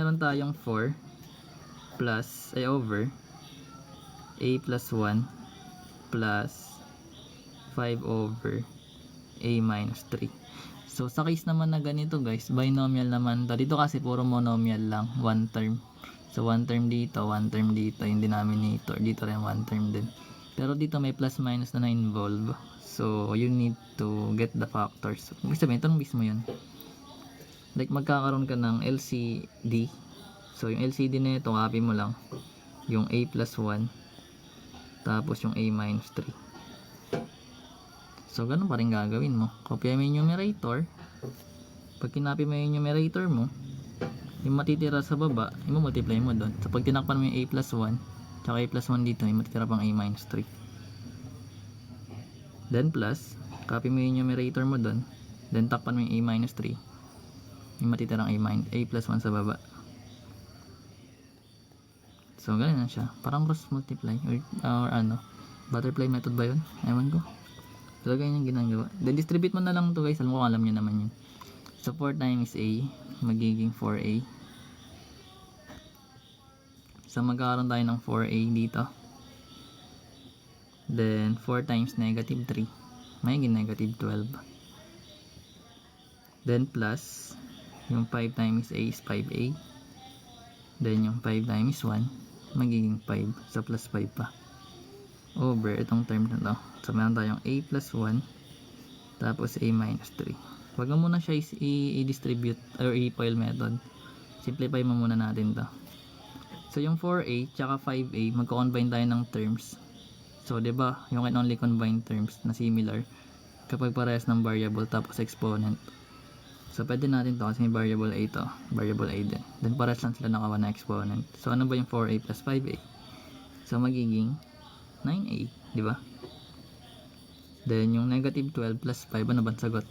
meron tayong 4 plus ay over a plus 1 plus 5 over a minus 3. So sa case naman na ganito guys, binomial naman to. Dito kasi puro monomial lang, one term. So one term dito, one term dito, yung denominator. Dito rin one term din. Pero dito may plus minus na na-involve. So you need to get the factors. Ibig sabihin, ito mismo yun. Like magkakaroon ka ng LCD. So yung LCD na ito, copy mo lang yung a plus 1 tapos yung a minus 3. So ganun pa rin gagawin mo. Kopya mo yung numerator. Pag kinopy mo yung numerator mo, yung matitira sa baba, i-multiply mo doon. So pag tinakpan mo yung a plus 1 tsaka a plus 1 dito, yung matitira pang a minus 3. Then plus, copy mo yung numerator mo doon. Then takpan mo yung a minus 3, yung matitirang a plus 1 sa baba. So ganun na siya. Parang cross multiply or ano, butterfly method ba yun? Ewan ko. So ganyan yung ginagawa. Then distribute mo na lang to guys. Alam ko, alam nyo naman yun. So 4 times a magiging 4a. So magkakaroon tayo ng 4a dito. Then 4 times negative 3 magiging negative 12. Then plus yung 5 times a is 5a. Then yung 5 times 1 magiging 5. So plus 5 pa. Over itong term na to. So meron tayong a plus 1 tapos a minus 3. Wag mo muna siya i-distribute or i-FOIL method. Simplify mo muna natin to. So yung 4a tsaka 5a magko-combine tayo ng terms. So 'di ba, you can only combine terms na similar kapag parehas ng variable tapos exponent. So pwede natin to kasi may variable a to, variable a din. Then parehas lang sila nakawa na exponent. So ano ba yung 4a plus 5a? So magiging 9a, di ba? Then yung negative 12 plus 5, ano ba sagot?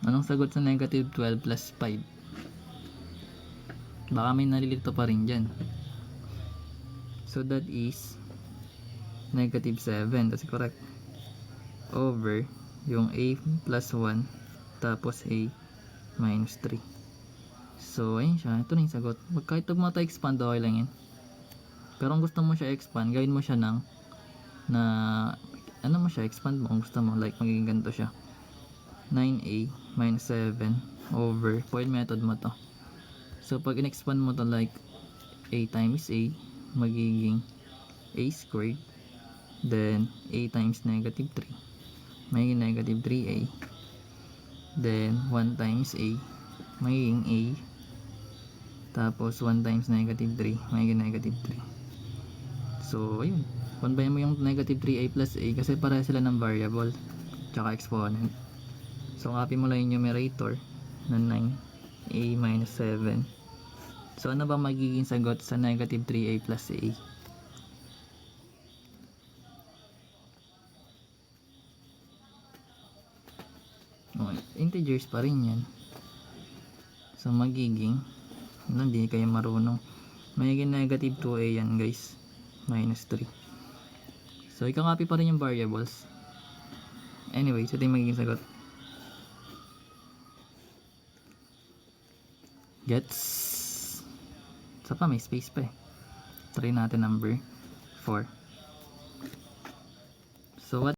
Anong sagot sa negative 12 plus 5? Baka may nalilito pa rin dyan. So that is negative 7, that's correct. Over yung a plus 1 tapos a minus 3. So ayun siya, ito na yung sagot. Kahit huwag mo tayo expand, okay lang yan. Pero kung gusto mo siya expand, gawin mo siya ng ano mo siya, expand mo kung gusto mo, like magiging ganito siya, 9a minus 7 over FOIL method mo to. So pag in-expand mo to like a times a magiging a squared, then a times negative 3 magiging negative 3a, then 1 times a magiging a, tapos 1 times negative 3 magiging negative 3. So ayun, combine mo yung negative 3a plus a kasi pareha sila ng variable tsaka exponent. So copy mo lang yung numerator na 9a minus 7. So ano ba magiging sagot sa negative 3a plus a? Okay, integers pa rin yan. So magiging, hindi kayo marunong, magiging negative 2a yan guys, minus 3. So ika-copy pa rin yung variables. Anyway, so ito yung magiging sagot. Gets? Isa pa, may space pa eh. Try natin number 4. So what